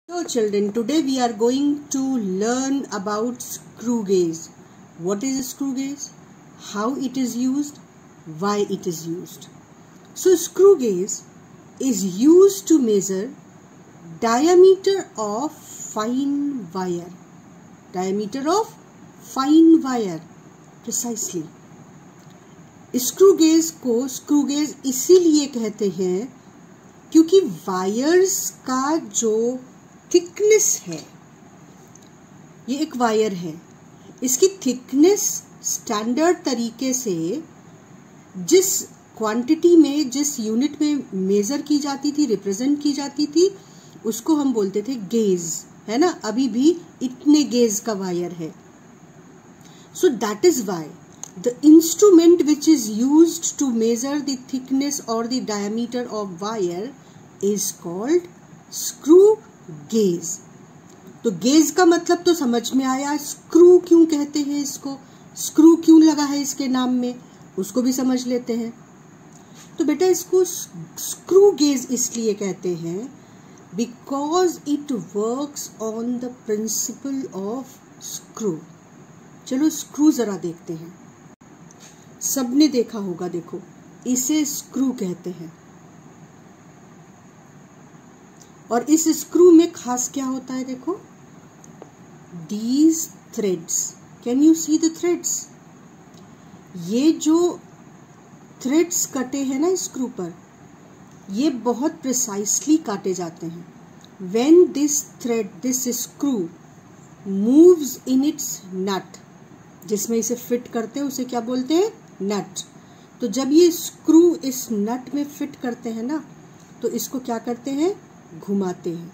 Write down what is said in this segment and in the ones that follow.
So children, today we are going to learn about screw gauge. What is a screw gauge? How it is used? Why it is used? So screw gauge is used to measure diameter of fine wire. Diameter of fine wire, precisely. Screw gauge को screw gauge इसीलिए कहते हैं क्योंकि wires का जो thickness है, ये एक वायर है, इसकी थिकनेस स्टैंडर्ड तरीके से जिस क्वांटिटी में, जिस यूनिट में मेजर की जाती थी, रिप्रेजेंट की जाती थी, उसको हम बोलते थे गेज, है ना। अभी भी इतने गेज का वायर है. So that is why the instrument which is used to measure the thickness or the diameter of wire is called screw gauge. तो गेज का मतलब तो समझ में आया. स्क्रू क्यों कहते हैं इसको, स्क्रू क्यों लगा है इसके नाम में, उसको भी समझ लेते हैं. तो बेटा इसको स्क्रू गेज इसलिए कहते हैं because it works on the principal of screw. चलो स्क्रू जरा देखते हैं. सबने देखा होगा, देखो इसे स्क्रू कहते हैं. और इस स्क्रू में खास क्या होता है, देखो these threads, can you see the threads? ये जो थ्रेड्स कटे हैं ना स्क्रू पर, ये बहुत प्रिसाइसली काटे जाते हैं. when this thread, this screw moves in its nut, जिसमें इसे फिट करते हैं उसे क्या बोलते हैं, नट. तो जब ये स्क्रू इस नट में फिट करते हैं ना, तो इसको क्या करते हैं, घुमाते हैं.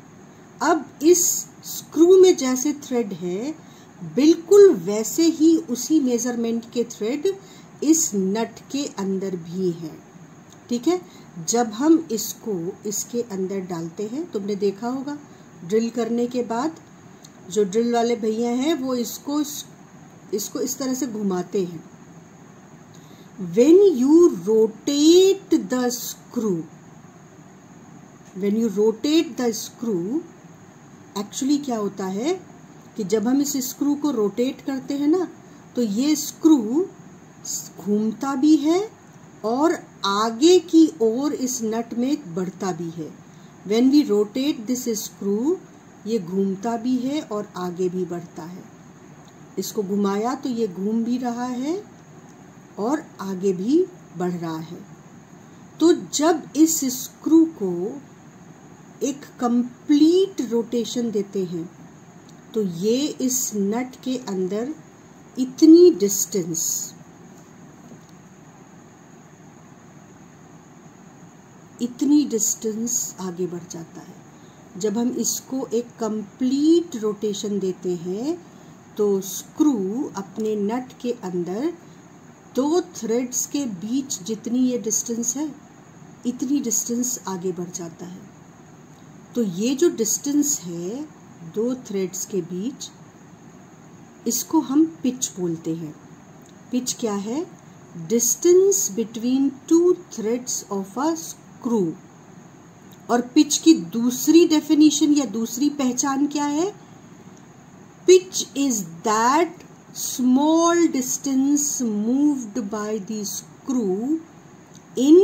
अब इस स्क्रू में जैसे थ्रेड है, बिल्कुल वैसे ही उसी मेजरमेंट के थ्रेड इस नट के अंदर भी हैं. ठीक है. जब हम इसको इसके अंदर डालते हैं, तुमने देखा होगा ड्रिल करने के बाद जो ड्रिल वाले भैया हैं वो इसको इस तरह से घुमाते हैं. When you rotate the screw, actually क्या होता है कि जब हम इस स्क्रू को रोटेट करते हैं ना, तो ये स्क्रू घूमता भी है और आगे की ओर इस नट में बढ़ता भी है. When we rotate this screw, ये घूमता भी है और आगे भी बढ़ता है. इसको घुमाया तो ये घूम भी रहा है और आगे भी बढ़ रहा है. तो जब इस स्क्रू को एक कंप्लीट रोटेशन देते हैं, तो ये इस नट के अंदर इतनी डिस्टेंस आगे बढ़ जाता है. जब हम इसको एक कंप्लीट रोटेशन देते हैं, तो स्क्रू अपने नट के अंदर दो थ्रेड्स के बीच जितनी ये डिस्टेंस है, इतनी डिस्टेंस आगे बढ़ जाता है. तो ये जो डिस्टेंस है दो थ्रेड्स के बीच, इसको हम पिच बोलते हैं. पिच क्या है, distance between two threads of a screw. और पिच की दूसरी डेफिनेशन या दूसरी पहचान क्या है, pitch is that small distance moved by the screw in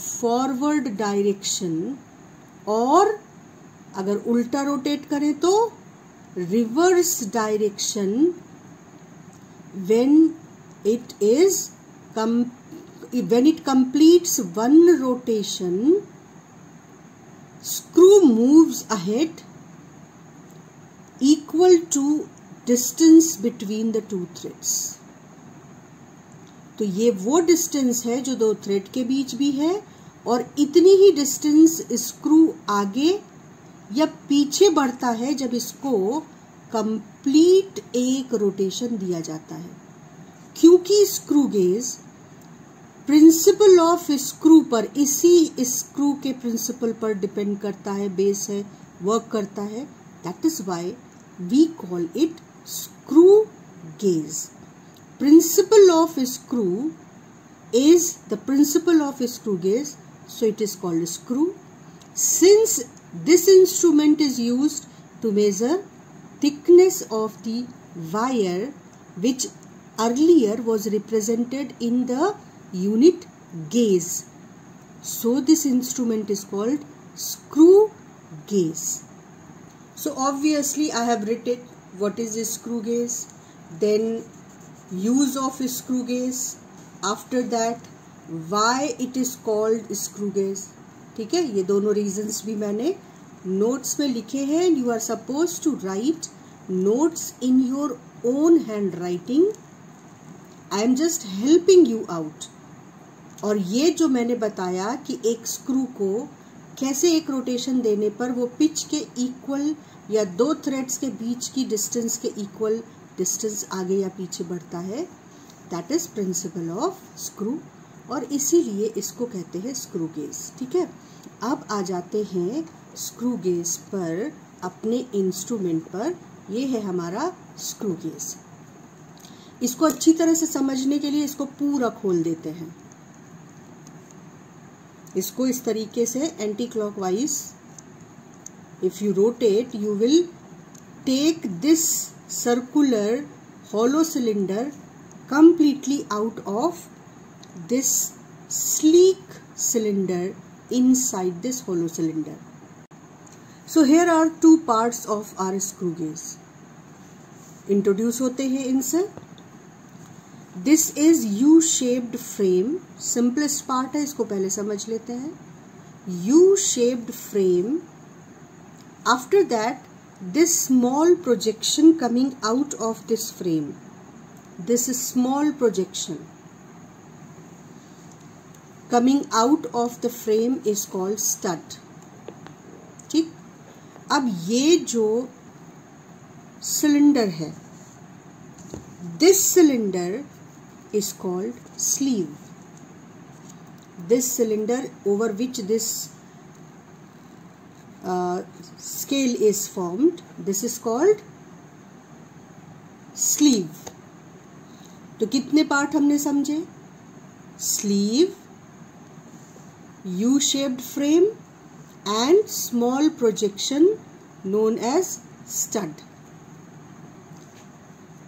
forward direction, और अगर उल्टा रोटेट करें तो reverse direction, when it completes one rotation, screw moves ahead equal to distance between the two threads. तो ये वो डिस्टेंस है जो दो थ्रेड के बीच भी है, और इतनी ही डिस्टेंस स्क्रू आगे या पीछे बढ़ता है जब इसको कंप्लीट एक रोटेशन दिया जाता है. क्योंकि screw gauge principal of screw पर, इसी स्क्रू के प्रिंसिपल पर डिपेंड करता है, बेस है, वर्क करता है. That is why we call it screw gauge. Principle of screw is the principle of screw gauge, so it is called screw. Since this instrument is used to measure thickness of the wire which earlier was represented in the unit gauge. So this instrument is called screw gauge. So obviously I have written what is a screw gauge, then use of a screw gauge, after that why it is called screw gauge. ठीक है, ये दोनों reasons भी मैंने notes में लिखे हैं. You are suppose to write notes in your own handwriting. I am just helping you out. और ये जो मैंने बताया कि एक स्क्रू को कैसे एक रोटेशन देने पर वो पिच के इक्वल या दो थ्रेड्स के बीच की डिस्टेंस के इक्वल डिस्टेंस आगे या पीछे बढ़ता है, that is principle of screw. और इसीलिए इसको कहते हैं स्क्रू गेज. ठीक है, अब आ जाते हैं स्क्रू गेज पर, अपने इंस्ट्रूमेंट पर. ये है हमारा स्क्रू गेज. इसको अच्छी तरह से समझने के लिए इसको पूरा खोल देते हैं. इसको इस तरीके से anti clockwise if you rotate, you will take this circular hollow cylinder completely out of this sleek cylinder inside this hollow cylinder. So here are two parts of our screw gauge. Introduce होते हैं इनसे. This is U-shaped frame. Simplest part है, इसको पहले समझ लेते हैं. U-shaped frame. After that, this small projection coming out of this frame, this small projection coming out of the frame is called stud. ठीक, अब ये जो सिलेंडर है, this cylinder is called sleeve. This cylinder over which this scale is formed, this is called sleeve. तो कितने part हमने समझे? sleeve, U-shaped frame and small projection known as stud.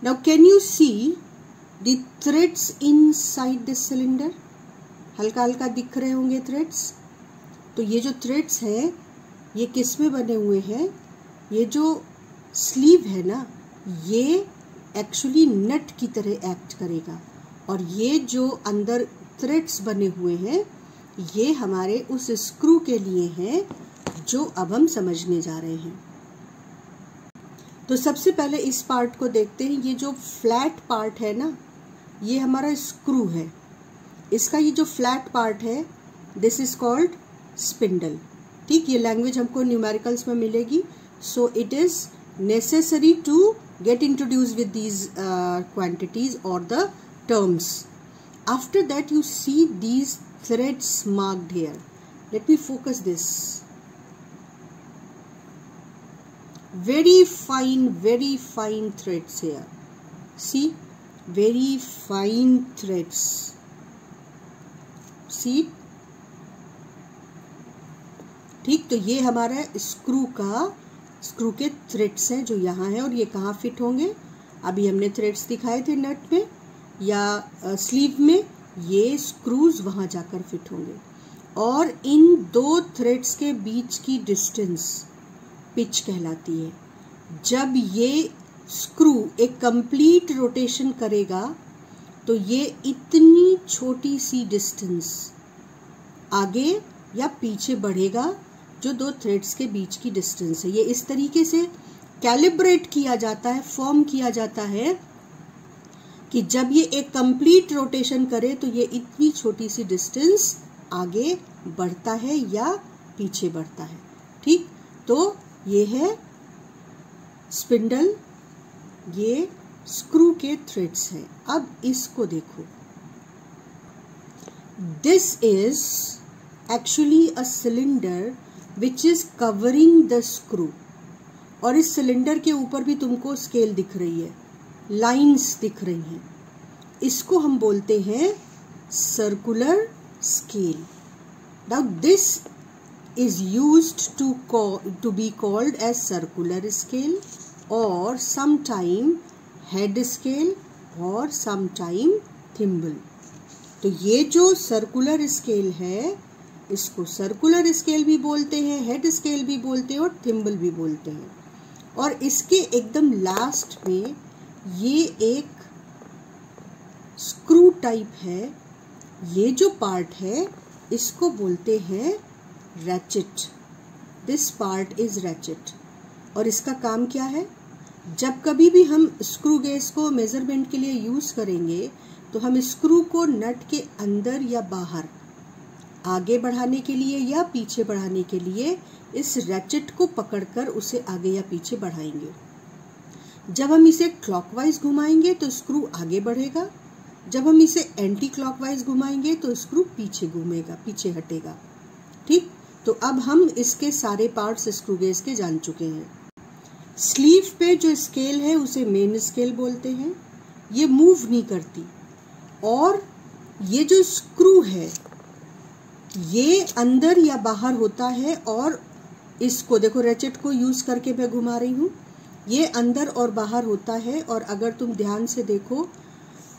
Now can you see the threads inside this cylinder? हल्का हल्का दिख रहे होंगे threads. तो ये जो थ्रेड्स हैं ये किस में बने हुए हैं? ये जो स्लीव है ना, ये एक्चुअली नट की तरह एक्ट करेगा. और ये जो अंदर थ्रेड्स बने हुए हैं ये हमारे उस स्क्रू के लिए हैं जो अब हम समझने जा रहे हैं. तो सबसे पहले इस पार्ट को देखते हैं. ये जो फ्लैट पार्ट है ना, ये हमारा स्क्रू है. इसका ये जो फ्लैट पार्ट है, दिस इज कॉल्ड स्पिंडल. ठीक, ये लैंग्वेज हमको न्यूमेरिकल्स में मिलेगी. So it is necessary to get introduced with these quantities or the terms. After that you see these threads marked here. Let me focus this. Very fine threads here. See, very fine threads. See, ठीक, तो ये हमारा screw के threads हैं जो यहाँ है. और ये कहाँ फिट होंगे? अभी हमने थ्रेड्स दिखाए थे नट में या स्लीव में. ये स्क्रूज वहाँ जाकर फिट होंगे. और इन दो थ्रेड्स के बीच की डिस्टेंस पिच कहलाती है. जब ये स्क्रू एक कंप्लीट रोटेशन करेगा तो ये इतनी छोटी सी डिस्टेंस आगे या पीछे बढ़ेगा जो दो थ्रेड्स के बीच की डिस्टेंस है. ये इस तरीके से कैलिब्रेट किया जाता है, फॉर्म किया जाता है कि जब ये एक कंप्लीट रोटेशन करे तो ये इतनी छोटी सी डिस्टेंस आगे बढ़ता है या पीछे बढ़ता है. ठीक, तो ये है स्पिंडल, ये स्क्रू के थ्रेड्स हैं. अब इसको देखो. This is actually a cylinder which is covering the screw. और इस सिलेंडर के ऊपर भी तुमको स्केल दिख रही है, लाइंस दिख रही हैं. इसको हम बोलते हैं circular scale. Now this is used to be called as circular scale or sometime head scale or sometime thimble. तो ये जो सर्कुलर स्केल है इसको सर्कुलर स्केल भी बोलते हैं, हेड स्केल भी बोलते हैं और थिम्बल भी बोलते हैं। और इसके एकदम लास्ट में ये एक स्क्रू टाइप है, ये जो पार्ट है इसको बोलते हैं ratchet. This part is ratchet. और इसका काम क्या है? जब कभी भी हम स्क्रू गेज को मेजरमेंट के लिए यूज करेंगे तो हम स्क्रू को नट के अंदर या बाहर आगे बढ़ाने के लिए या पीछे बढ़ाने के लिए इस रैचेट को पकड़कर उसे आगे या पीछे बढ़ाएंगे। जब हम इसे क्लॉकवाइज घुमाएंगे तो स्क्रू आगे बढ़ेगा, जब हम इसे एंटी क्लॉकवाइज घुमाएंगे तो स्क्रू पीछे घूमेगा, पीछे हटेगा। ठीक, तो अब हम इसके सारे पार्ट्स स्क्रू गेज के जान चुके हैं। स्लीव पे जो स्केल है उसे मेन स्केल बोलते हैं, ये मूव नहीं करती। और ये जो स्क्रू है ये अंदर या बाहर होता है और इसको देखो रैचेट को यूज करके मैं घुमा रही हूँ, ये अंदर और बाहर होता है। और अगर तुम ध्यान से देखो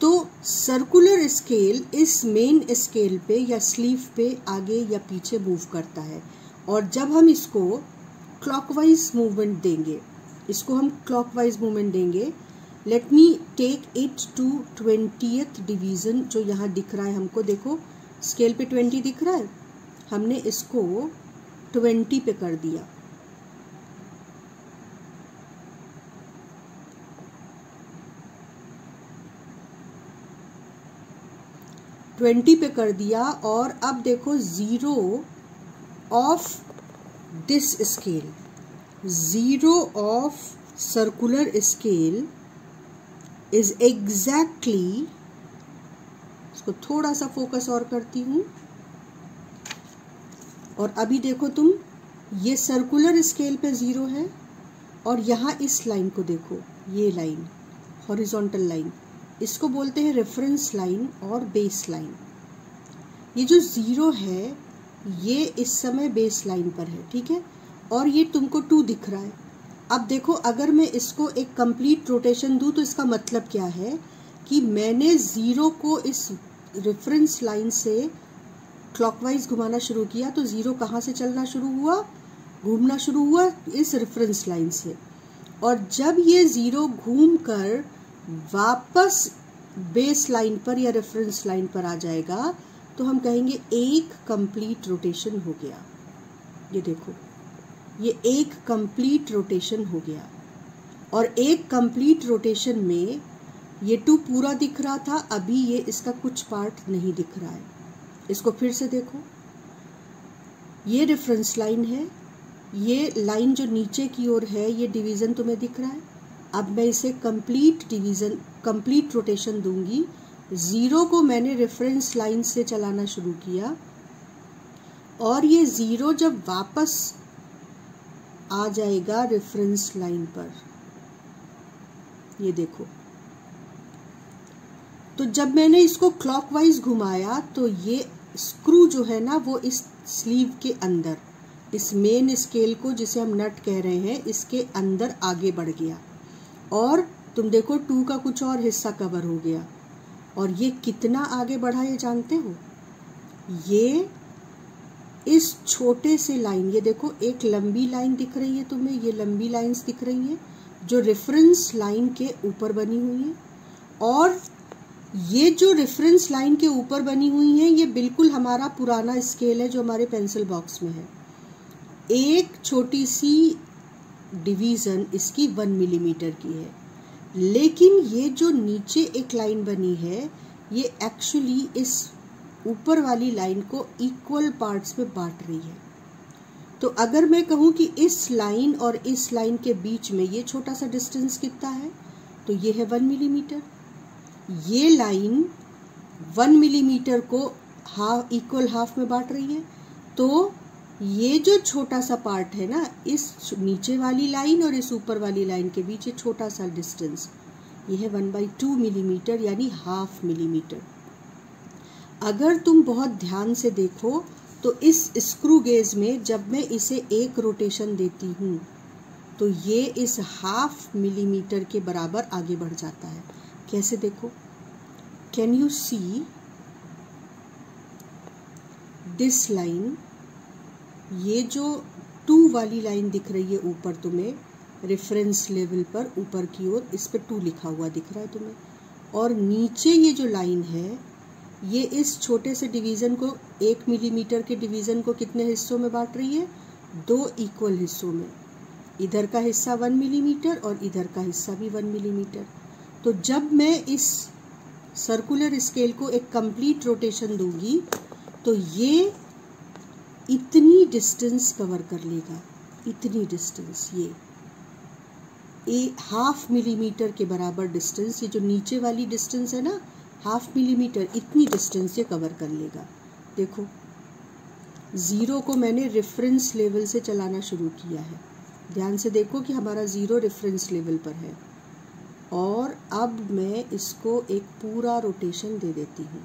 तो सर्कुलर स्केल इस मेन स्केल पे या स्लीव पे आगे या पीछे मूव करता है। और जब हम इसको क्लॉकवाइज मूवमेंट देंगे, इसको हम क्लॉकवाइज मूवमेंट देंगे, let me take it to 20th division जो यहाँ दिख रहा है हमको, देखो स्केल पे 20 दिख रहा है, हमने इसको 20 पे कर दिया। पे कर दिया। और अब देखो zero of this scale, zero of circular scale is exactly, इसको थोड़ा सा फोकस और करती हूं। और अभी देखो तुम, ये सर्कुलर स्केल पे 0 है और यहाँ इस लाइन को देखो, ये लाइन हॉरिजॉन्टल लाइन, इसको बोलते हैं रेफरेंस लाइन और बेस लाइन। ये जो 0 है ये इस समय बेस लाइन पर है, ठीक है, और ये तुमको 2 दिख रहा है। अब देखो अगर मैं इसको एक कंप्लीट रोटेशन दूं तो इसका मतलब क्या है कि मैंने 0 को इस रेफरेंस लाइन से क्लॉकवाइज घुमाना शुरू किया तो 0 कहाँ से चलना शुरू हुआ, घूमना शुरू हुआ इस रेफरेंस लाइन से। और जब ये 0 घूमकर वापस बेस लाइन पर या रेफरेंस लाइन पर आ जाएगा तो हम कहेंगे एक कंप्लीट रोटेशन हो गया। ये देखो, ये एक कंप्लीट रोटेशन हो गया। और एक कंप्लीट रोटेशन में ये 2 पूरा दिख रहा था, अभी ये इसका कुछ पार्ट नहीं दिख रहा है। इसको फिर से देखो, ये रेफरेंस लाइन है, ये लाइन जो नीचे की ओर है ये डिवीजन तुम्हें दिख रहा है। अब मैं इसे कंप्लीट रोटेशन दूंगी। 0 को मैंने रेफरेंस लाइन से चलाना शुरू किया और ये 0 जब वापस आ जाएगा रेफरेंस लाइन पर, ये देखो, तो जब मैंने इसको क्लॉकवाइज घुमाया तो ये स्क्रू जो है ना वो इस स्लीव के अंदर, इस मेन स्केल को जिसे हम नट कह रहे हैं इसके अंदर आगे बढ़ गया। और तुम देखो 2 का कुछ और हिस्सा कवर हो गया। और ये कितना आगे बढ़ा ये जानते हो? ये इस छोटे से लाइन, ये देखो एक लंबी लाइन दिख रही है तुम्हें, ये लंबी लाइंस दिख रही हैं जो रेफरेंस लाइन के ऊपर बनी हुई हैं। और ये जो रेफरेंस लाइन के ऊपर बनी हुई हैं ये बिल्कुल हमारा पुराना स्केल है जो हमारे पेंसिल बॉक्स में है। एक छोटी सी डिवीजन इसकी 1 मिलीमीटर की है, लेकिन ये जो नीचे एक लाइन बनी है ये एक्चुअली इस ऊपर वाली लाइन को इक्वल पार्ट्स में बांट रही है। तो अगर मैं कहूँ कि इस लाइन और इस लाइन के बीच में ये छोटा सा डिस्टेंस कितना है तो ये है 1 मिलीमीटर। ये लाइन 1 मिलीमीटर को इक्वल हाफ में बांट रही है। तो ये जो छोटा सा पार्ट है ना, इस नीचे वाली लाइन और इस ऊपर वाली लाइन के बीच ये छोटा सा डिस्टेंस, ये है 1/2 मिलीमीटर यानी ½ मिलीमीटर। अगर तुम बहुत ध्यान से देखो तो इस स्क्रू गेज में जब मैं इसे एक रोटेशन देती हूँ तो ये इस 1/2 मिलीमीटर के बराबर आगे बढ़ जाता है। कैसे देखो, can you see this line, ये जो 2 वाली लाइन दिख रही है ऊपर तुम्हें रेफरेंस लेवल पर ऊपर की ओर, इस पे 2 लिखा हुआ दिख रहा है तुम्हें, और नीचे ये जो लाइन है ये इस छोटे से डिवीज़न को 1 मिलीमीटर के डिवीज़न को कितने हिस्सों में बांट रही है, 2 इक्वल हिस्सों में। इधर का हिस्सा 1 मिलीमीटर और इधर का हिस्सा भी 1 मिलीमीटर। तो जब मैं इस सर्कुलर स्केल को एक कंप्लीट रोटेशन दूंगी तो ये इतनी डिस्टेंस कवर कर लेगा, इतनी डिस्टेंस, ये 1/2 मिलीमीटर के बराबर डिस्टेंस, ये जो नीचे वाली डिस्टेंस है ना 1/2 मिलीमीटर, इतनी डिस्टेंस ये कवर कर लेगा। देखो 0 को मैंने रेफरेंस लेवल से चलाना शुरू किया है, ध्यान से देखो कि हमारा 0 रेफरेंस लेवल पर है, और अब मैं इसको एक पूरा रोटेशन दे देती हूँ।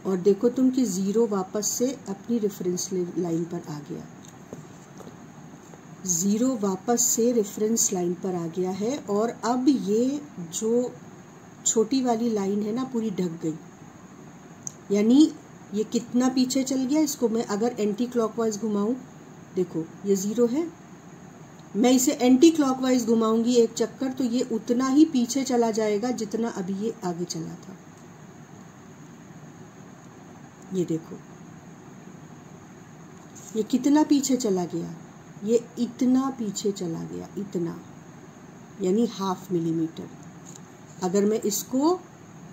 और देखो तुम कि 0 वापस से अपनी रेफरेंस लाइन पर आ गया, 0 वापस से रेफरेंस लाइन पर आ गया है, और अब ये जो छोटी वाली लाइन है ना पूरी ढक गई, यानी ये कितना पीछे चल गया। इसको मैं अगर एंटी क्लॉकवाइज घुमाऊं, देखो ये 0 है, मैं इसे एंटी क्लॉकवाइज घुमाऊंगी एक चक्कर तो ये उतना ही पीछे चला जाएगा जितना अभी ये आगे चला था। ये देखो ये कितना पीछे चला गया, ये इतना पीछे चला गया, इतना, यानी 1/2 मिलीमीटर। अगर मैं इसको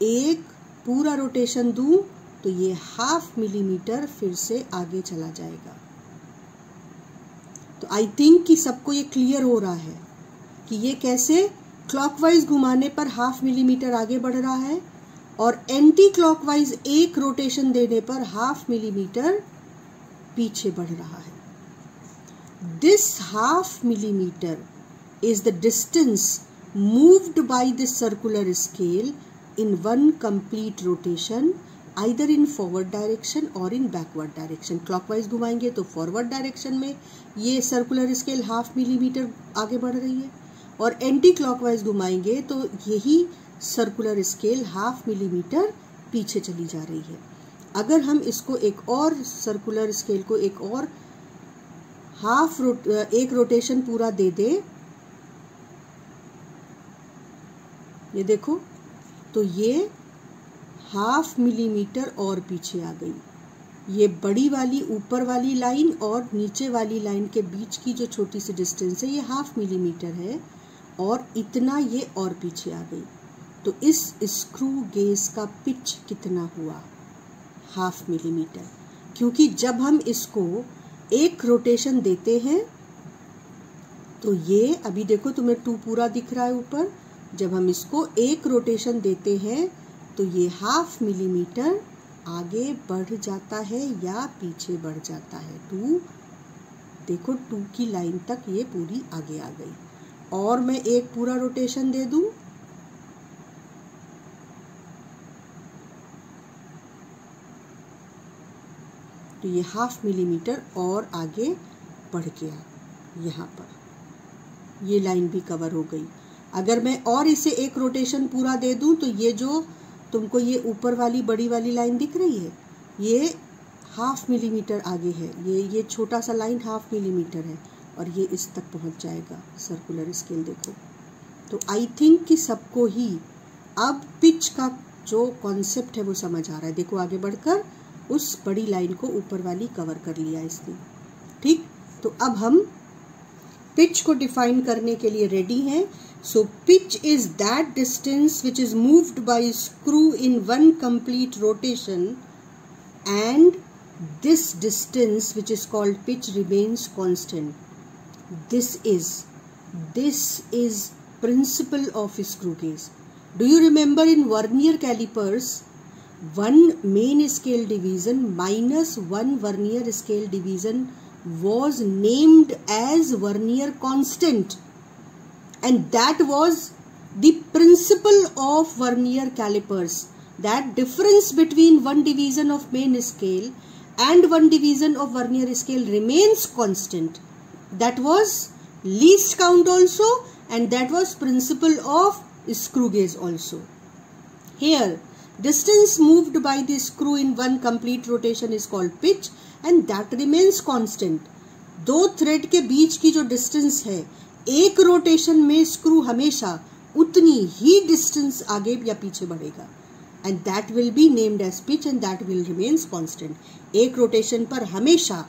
एक पूरा रोटेशन दूं तो ये 1/2 मिलीमीटर फिर से आगे चला जाएगा। तो आई थिंक कि सबको ये क्लियर हो रहा है कि ये कैसे क्लॉकवाइज घुमाने पर 1/2 मिलीमीटर आगे बढ़ रहा है और एंटी क्लॉकवाइज एक रोटेशन देने पर 1/2 मिलीमीटर पीछे बढ़ रहा है। This 1/2 millimeter is the distance moved by this circular scale in one complete rotation, either in forward direction or in backward direction. Clockwise घुमाएंगे तो forward direction में ये circular scale 1/2 मिलीमीटर आगे बढ़ रही है, और एंटी क्लॉकवाइज घुमाएंगे तो यही सर्कुलर स्केल 1/2 मिलीमीटर पीछे चली जा रही है। अगर हम इसको एक और सर्कुलर स्केल को एक और एक रोटेशन पूरा दे दे, ये देखो, तो ये 1/2 मिलीमीटर और पीछे आ गई। ये बड़ी वाली ऊपर वाली लाइन और नीचे वाली लाइन के बीच की जो छोटी सी डिस्टेंस है ये 1/2 मिलीमीटर है, और इतना ये और पीछे आ गई। तो इस स्क्रू गेज का पिच कितना हुआ, 1/2 मिलीमीटर, क्योंकि जब हम इसको एक रोटेशन देते हैं तो ये अभी देखो तुम्हें 2 पूरा दिख रहा है ऊपर, जब हम इसको एक रोटेशन देते हैं तो ये 1/2 मिलीमीटर आगे बढ़ जाता है या पीछे बढ़ जाता है। 2 देखो 2 की लाइन तक ये पूरी आगे आ गई, और मैं एक पूरा रोटेशन दे दूं तो ये 1/2 मिलीमीटर और आगे बढ़ गया, यहाँ पर ये लाइन भी कवर हो गई। अगर मैं और इसे एक रोटेशन पूरा दे दूं तो ये जो तुमको ये ऊपर वाली बड़ी वाली लाइन दिख रही है ये 1/2 मिलीमीटर आगे है, ये छोटा सा लाइन 1/2 मिलीमीटर है, और ये इस तक पहुंच जाएगा सर्कुलर स्केल। देखो तो आई थिंक कि सबको ही अब पिच का जो कॉन्सेप्ट है वो समझ आ रहा है। देखो आगे बढ़कर उस बड़ी लाइन को ऊपर वाली कवर कर लिया इसने, ठीक। तो अब हम पिच को डिफाइन करने के लिए रेडी हैं। So pitch is that distance which is moved by screw in one complete rotation, and this distance which is called pitch remains constant. This is principle of screw gauge. Do you remember in vernier callipers 1 main scale division minus 1 vernier scale division was named as vernier constant, and that was the principle of vernier calipers, that difference between one division of main scale and one division of vernier scale remains constant. That was least count also, and that was principle of screw gauge also. Here distance moved by the screw in one complete rotation is called pitch, and that remains constant. दो thread के बीच की जो distance है, एक rotation में screw हमेशा उतनी ही distance आगे या पीछे बढ़ेगा, and that will be named as pitch and that will remains constant. एक रोटेशन पर हमेशा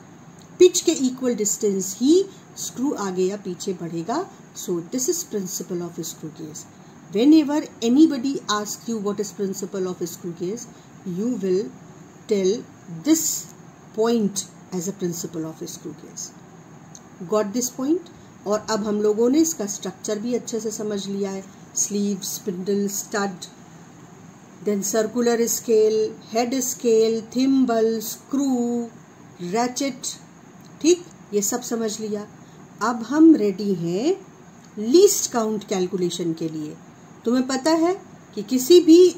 पिच के इक्वल डिस्टेंस ही स्क्रू आगे या पीछे बढ़ेगा। So this is principle of screw gauge. Whenever anybody asks you what is principle of screw gauge, you will tell this point as a principle of screw gauge. Got this point? और अब हम लोगों ने इसका structure भी अच्छे से समझ लिया है। Sleeve, spindle, stud, then circular scale, head scale, thimble, screw, ratchet, ठीक, ये सब समझ लिया। अब हम रेडी हैं लीस्ट काउंट कैलकुलेशन के लिए। तुम्हें पता है कि किसी भी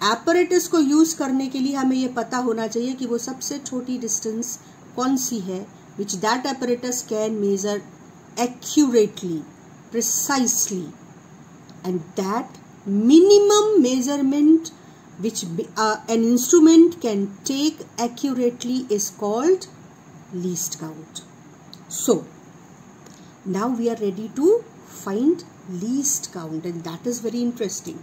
एपरेटस को यूज करने के लिए हमें यह पता होना चाहिए कि वो सबसे छोटी डिस्टेंस कौन सी है, which that apparatus can measure accurately, precisely, and that minimum measurement which an instrument can take accurately is called least count. So now we are ready to find least count and that is very interesting.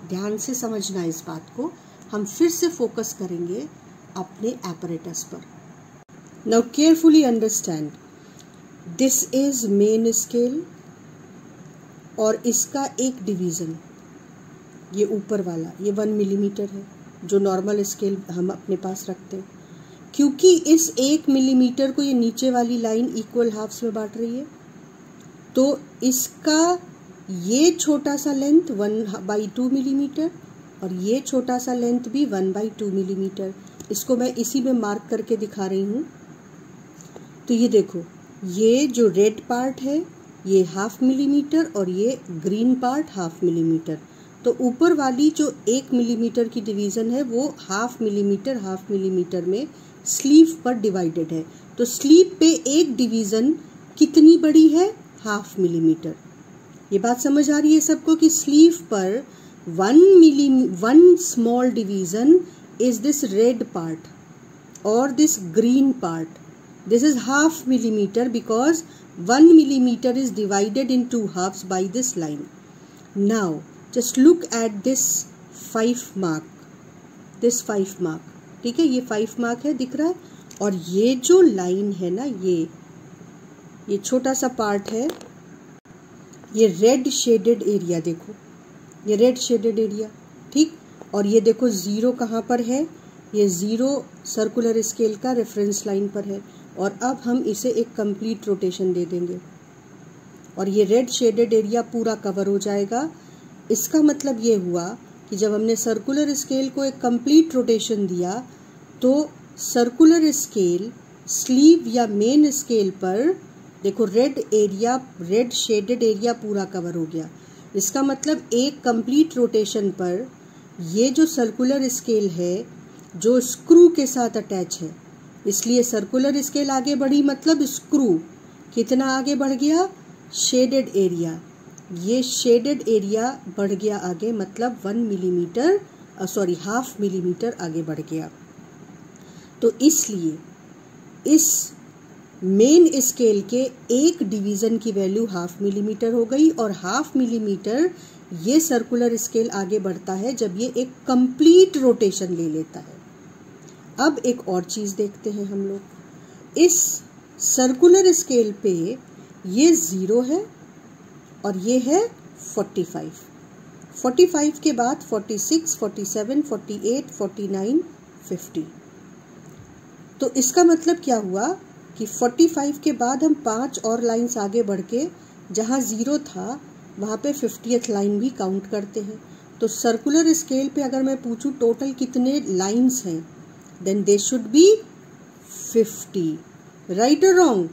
ध्यान से समझना इस बात को। हम फिर से focus करेंगे अपने apparatus पर। Now carefully understand, this is main scale और इसका एक डिवीजन, ये ऊपर वाला, ये 1 मिलीमीटर है, जो नॉर्मल स्केल हम अपने पास रखते हैं। क्योंकि इस 1 मिलीमीटर को ये नीचे वाली लाइन इक्वल हाफ्स में बांट रही है, तो इसका ये छोटा सा लेंथ 1/2 मिलीमीटर और ये छोटा सा लेंथ भी 1/2 मिलीमीटर। इसको मैं इसी में मार्क करके दिखा रही हूँ। तो ये देखो, ये जो रेड पार्ट है ये 1/2 मिलीमीटर और ये ग्रीन पार्ट 1/2 मिलीमीटर। तो ऊपर वाली जो 1 मिलीमीटर की डिवीज़न है वो 1/2 मिलीमीटर में स्लीव पर डिवाइडेड है। तो स्लीव पे एक डिवीज़न कितनी बड़ी है? 1/2 मिलीमीटर। ये बात समझ आ रही है सबको कि स्लीव पर 1 small division is this red part और this green part. This is 1/2 millimetre because 1 millimetre is divided in 2 halves by this line. Now just look at this 5 mark, ठीक है, ये 5 मार्क है, दिख रहा है। और ये जो लाइन है ना, ये छोटा सा पार्ट है, ये रेड शेडेड एरिया, देखो ये रेड शेडेड एरिया, ठीक। और ये देखो जीरो कहाँ पर है? ये जीरो सर्कुलर स्केल का रेफरेंस लाइन पर है। और अब हम इसे एक कंप्लीट रोटेशन दे देंगे और ये रेड शेडेड एरिया पूरा कवर हो जाएगा। इसका मतलब ये हुआ कि जब हमने सर्कुलर स्केल को एक कंप्लीट रोटेशन दिया तो सर्कुलर स्केल स्लीव या मेन स्केल पर देखो रेड शेडेड एरिया पूरा कवर हो गया। इसका मतलब एक कंप्लीट रोटेशन पर ये जो सर्कुलर स्केल है जो स्क्रू के साथ अटैच है, इसलिए सर्कुलर स्केल आगे बढ़ी, मतलब स्क्रू कितना आगे बढ़ गया? शेडेड एरिया, ये शेडेड एरिया बढ़ गया आगे, मतलब 1/2 मिलीमीटर आगे बढ़ गया। तो इसलिए इस मेन स्केल के एक डिवीज़न की वैल्यू 1/2 मिलीमीटर हो गई और 1/2 मिलीमीटर ये सर्कुलर स्केल आगे बढ़ता है जब ये एक कंप्लीट रोटेशन ले लेता है। अब एक और चीज़ देखते हैं हम लोग। इस सर्कुलर स्केल पे ये 0 है और ये है 45। 45 के बाद 46, 47, 48, 49, 50। तो इसका मतलब क्या हुआ कि 45 के बाद हम 5 और लाइंस आगे बढ़ के जहाँ 0 था वहाँ पे 50th लाइन भी काउंट करते हैं। तो सर्कुलर स्केल पे अगर मैं पूछूं टोटल कितने लाइंस हैं, then they should be 50. Right or wrong?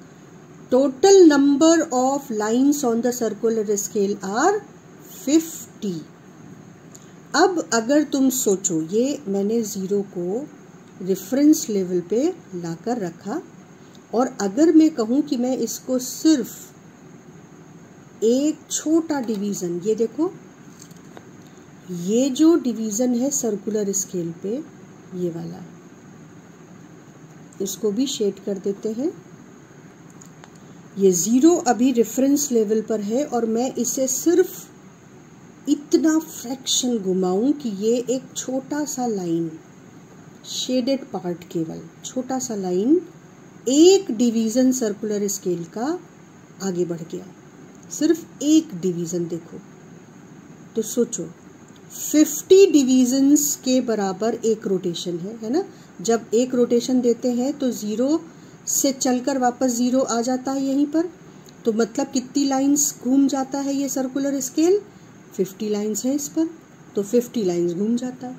Total number of lines on the circular scale are 50. 50। अब अगर तुम सोचो, ये मैंने 0 को रेफरेंस लेवल पे लाकर रखा, और अगर मैं कहूँ कि मैं इसको सिर्फ एक छोटा डिवीज़न, ये देखो, ये जो डिवीज़न है सर्कुलर स्केल पे, ये वाला, इसको भी शेड कर देते हैं। ये 0 अभी रेफरेंस लेवल पर है और मैं इसे सिर्फ इतना फ्रैक्शन घुमाऊं कि ये एक छोटा सा लाइन, शेडेड पार्ट, केवल छोटा सा लाइन एक डिवीज़न सर्कुलर स्केल का आगे बढ़ गया, सिर्फ एक डिवीज़न। देखो तो सोचो, 50 डिवीजन्स के बराबर एक रोटेशन है ना। जब एक रोटेशन देते हैं तो 0 से चलकर वापस 0 आ जाता है यहीं पर, तो मतलब कितनी लाइंस घूम जाता है ये सर्कुलर स्केल? 50 लाइंस है इस पर, तो 50 लाइंस घूम जाता है।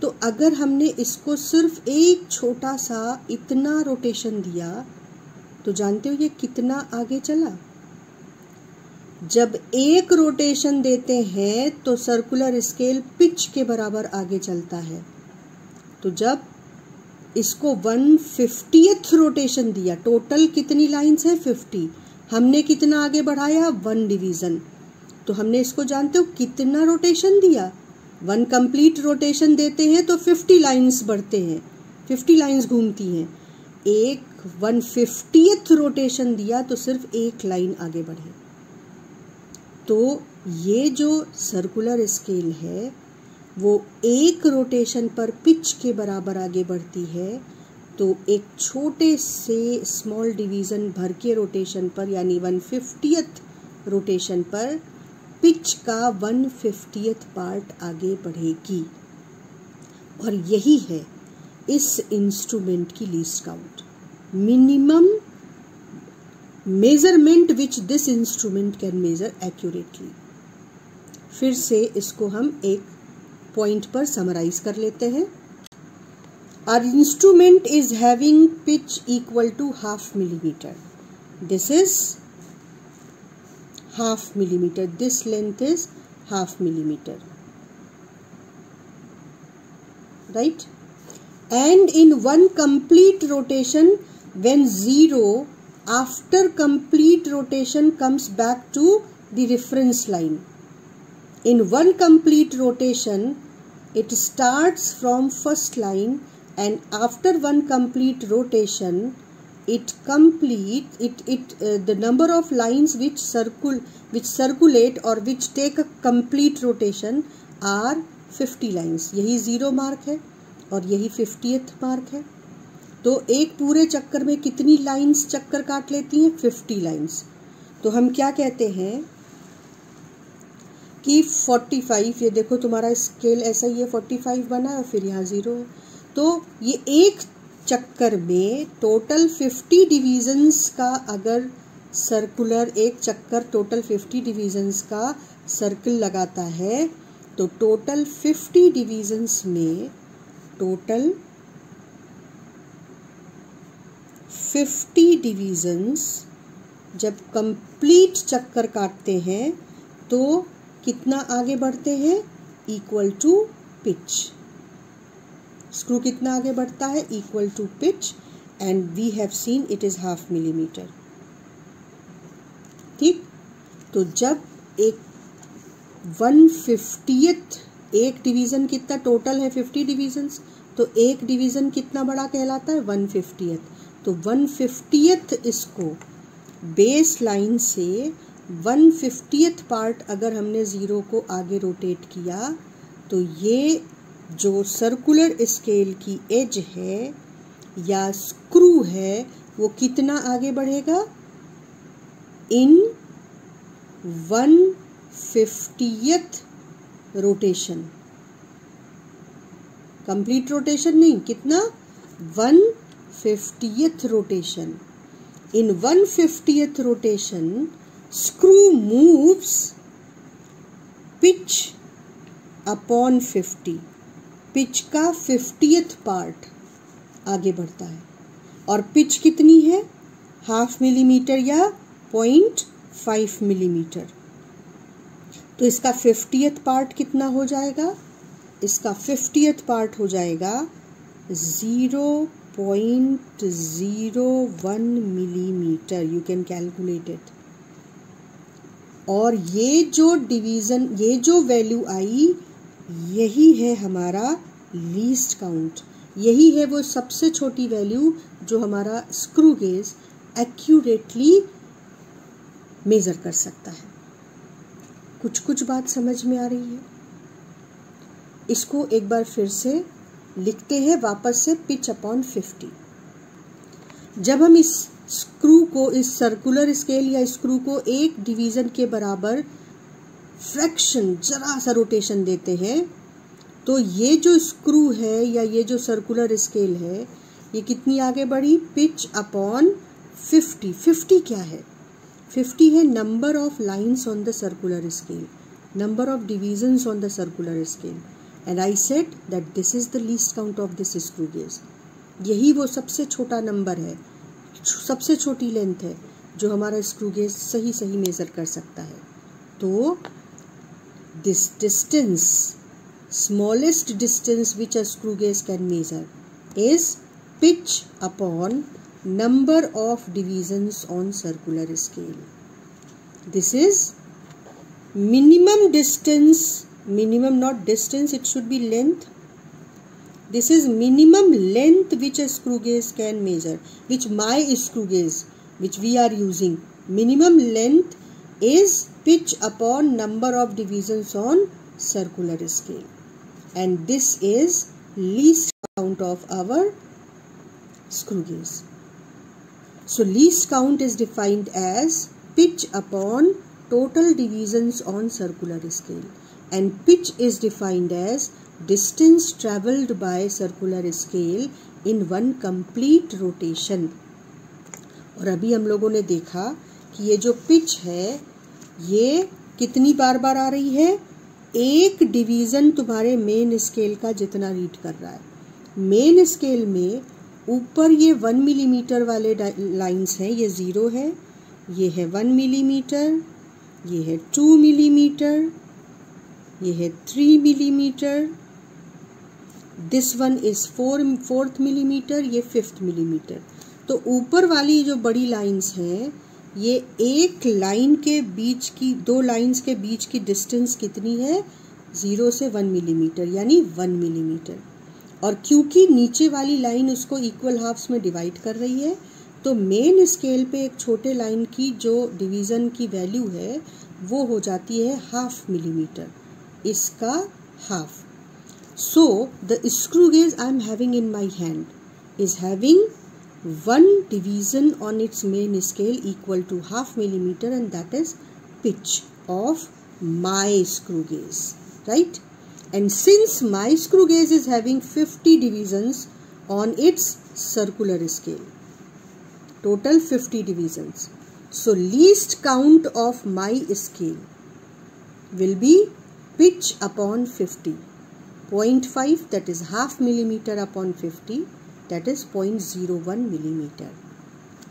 तो अगर हमने इसको सिर्फ एक छोटा सा इतना रोटेशन दिया तो जानते हो ये कितना आगे चला? जब एक रोटेशन देते हैं तो सर्कुलर स्केल पिच के बराबर आगे चलता है। तो जब इसको 1/50th रोटेशन दिया, टोटल कितनी लाइंस है? 50। हमने कितना आगे बढ़ाया? 1 डिवीज़न। तो हमने इसको जानते हो कितना रोटेशन दिया? 1 कंप्लीट रोटेशन देते हैं तो 50 लाइंस बढ़ते हैं, 50 लाइंस घूमती हैं। एक 1/50th रोटेशन दिया तो सिर्फ एक लाइन आगे बढ़े। तो ये जो सर्कुलर स्केल है वो एक रोटेशन पर पिच के बराबर आगे बढ़ती है, तो एक छोटे से स्मॉल डिवीज़न भर के रोटेशन पर, यानी 1/50th रोटेशन पर पिच का 1/50th पार्ट आगे बढ़ेगी। और यही है इस इंस्ट्रूमेंट की least count, minimum measurement which this instrument can measure accurately. फिर से इसको हम एक पॉइंट पर समराइज कर लेते हैं। Our instrument is having pitch equal to 1/2 millimeter. This is 1/2 millimeter. This length is 1/2 millimeter. Right? And in one complete rotation, when 0 after complete rotation comes back to the reference line. In one complete rotation, it starts from first line, and after one complete rotation, the number of lines which circulate or which take a complete rotation are 50 lines. यही 0 mark है और यही 50th mark है। तो एक पूरे चक्कर में कितनी लाइंस चक्कर काट लेती हैं? 50 लाइंस। तो हम क्या कहते हैं कि 45, ये देखो तुम्हारा स्केल ऐसा ही है, 45 बना है और फिर यहाँ 0 है। तो ये एक चक्कर में टोटल 50 डिवीजन्स का, अगर सर्कुलर एक चक्कर टोटल 50 डिवीजन्स का सर्कल लगाता है, तो टोटल 50 डिवीजन्स में टोटल 50 डिवीजन्स जब कंप्लीट चक्कर काटते हैं तो कितना आगे बढ़ते हैं? Equal to pitch. स्क्रू कितना आगे बढ़ता है? Equal to pitch, and we have seen it is 1/2 millimeter. ठीक, तो जब एक 1/50th, एक डिवीजन कितना टोटल है? 50 डिवीजन्स, तो एक डिवीजन कितना बड़ा कहलाता है? 1/50th। तो 1/50th इसको बेस लाइन से 1/50th पार्ट अगर हमने 0 को आगे रोटेट किया, तो ये जो सर्कुलर स्केल की एज है या स्क्रू है वो कितना आगे बढ़ेगा? इन 1/50th रोटेशन। कंप्लीट रोटेशन नहीं, कितना? 1/50th rotation. In 1/50th rotation, screw moves pitch upon 50. Pitch का 50th पार्ट आगे बढ़ता है, और पिच कितनी है? 1/2 millimeter या 0.5 millimeter. तो इसका 50th पार्ट कितना हो जाएगा? इसका 50th पार्ट हो जाएगा 0.01 millimetre. You can calculate it. और ये जो डिवीज़न, ये जो वैल्यू आई, यही है हमारा लीस्ट काउंट. यही है वो सबसे छोटी वैल्यू जो हमारा स्क्रू गेज एक्यूरेटली मेज़र कर सकता है. कुछ बात समझ में आ रही है? इसको एक बार फिर से लिखते हैं वापस से. Pitch upon 50. जब हम इस स्क्रू को, इस सर्कुलर स्केल या स्क्रू को एक डिवीज़न के बराबर फ्रैक्शन, जरा सा रोटेशन देते हैं, तो ये जो स्क्रू है या ये जो सर्कुलर स्केल है, ये कितनी आगे बढ़ी? Pitch upon 50. 50 क्या है? 50 है number of lines on the circular scale, number of divisions on the circular scale. And I said that this is the least count of this screw gauge. यही वो सबसे छोटा नंबर है, सबसे छोटी लेंथ है जो हमारा स्क्रू गेज सही मेज़र कर सकता है. तो this distance, smallest distance which a screw gauge can measure is pitch upon number of divisions on circular scale. This is minimum distance, minimum not distance, it should be length. This is minimum length which a screw gauge can measure, which my screw gauge, which we are using, minimum length is pitch upon number of divisions on circular scale. And this is least count of our screw gauge. So least count is defined as pitch upon total divisions on circular scale, and pitch is defined as distance travelled by circular scale in one complete rotation. और अभी हम लोगों ने देखा कि ये जो pitch है ये कितनी बार बार आ रही है? एक डिवीज़न तुम्हारे मेन स्केल का जितना रीड कर रहा है. मेन स्केल में ऊपर ये 1 मिलीमीटर वाले लाइंस हैं, ये 0 है, ये है 1 मिलीमीटर, ये है 2 मिलीमीटर, ये है 3 millimetre, this one is 4th millimetre, ये 5th मिलीमीटर. तो ऊपर वाली जो बड़ी लाइंस हैं, ये एक लाइन के बीच की, दो लाइंस के बीच की डिस्टेंस कितनी है? 0 से 1 मिलीमीटर, यानी 1 मिलीमीटर. और क्योंकि नीचे वाली लाइन उसको इक्वल हाफ्स में डिवाइड कर रही है, तो मेन स्केल पे एक छोटे लाइन की जो डिवीज़न की वैल्यू है वो हो जाती है 1/2 मिलीमीटर, इसका half. So the screw gauge I am having in my hand is having one division on its main scale equal to 1/2 millimeter, and that is pitch of my screw gauge, right? And since my screw gauge is having 50 divisions on its circular scale, total 50 divisions, so least count of my scale will be pitch upon 50, 0.5, that is 1/2 millimeter upon 50, that is 0.01 millimeter.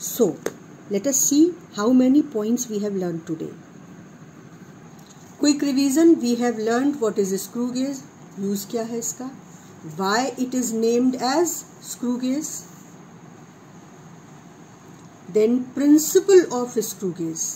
So let us see how many points we have learned today. Quick revision, we have learned what is a screw gauge, use क्या है इसका, why it is named as screw gauge, then principle of screw gauge,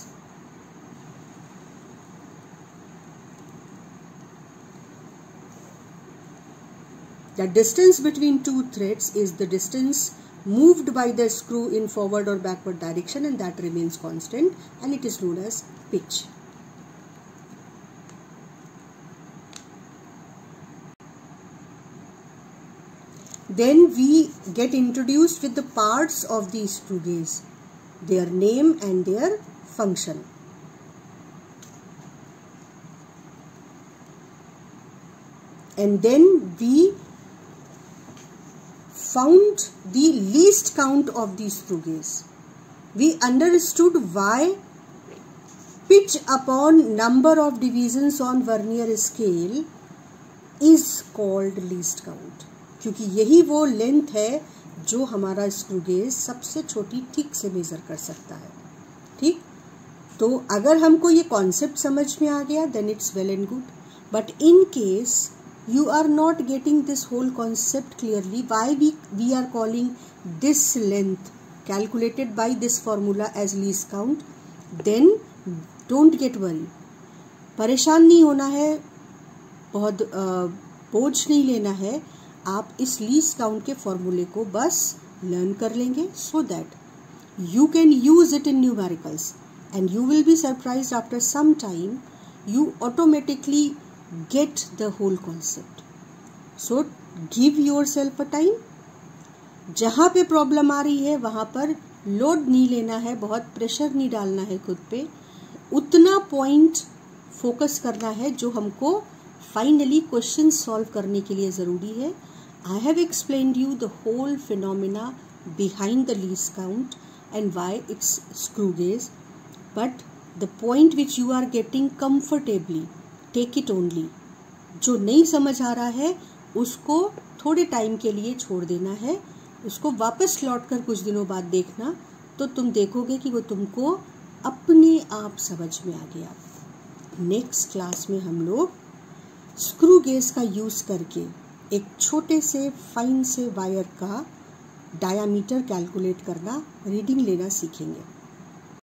the distance between two threads is the distance moved by the screw in forward or backward direction, and that remains constant, and it is known as pitch. Then we get introduced with the parts of the screw gauge, their name and their function. And then we found the least count of the screw gauge. We understood why pitch upon number of divisions on vernier scale is called least count, क्योंकि यही वो length है जो हमारा screw gauge सबसे छोटी ठीक से मेज़र कर सकता है. ठीक, तो अगर हमको ये कॉन्सेप्ट समझ में आ गया then it's well and good, but in case you are not getting this whole concept clearly, why we are calling this length calculated by this formula as least count, then don't get worry. परेशान नहीं होना है, बहुत बोझ नहीं लेना है, आप इस least count के फॉर्मूले को बस लर्न कर लेंगे so that you can use it in numericals and you will be surprised after some time you automatically get the whole concept. So give yourself a time. जहाँ पे प्रॉब्लम आ रही है वहाँ पर लोड नहीं लेना है, बहुत प्रेशर नहीं डालना है खुद पे, उतना पॉइंट फोकस करना है जो हमको फाइनली क्वेश्चन सॉल्व करने के लिए ज़रूरी है. I have explained you the whole phenomena behind the least count and why it's screw gauge, but the point which you are getting comfortably, take it only. जो नहीं समझ आ रहा है उसको थोड़े टाइम के लिए छोड़ देना है, उसको वापस लौट कर कुछ दिनों बाद देखना, तो तुम देखोगे कि वो तुमको अपने आप समझ में आ गया. नेक्स्ट क्लास में हम लोग स्क्रू गेज का यूज़ करके एक छोटे से फाइन से वायर का डायामीटर कैलकुलेट करना, रीडिंग लेना सीखेंगे.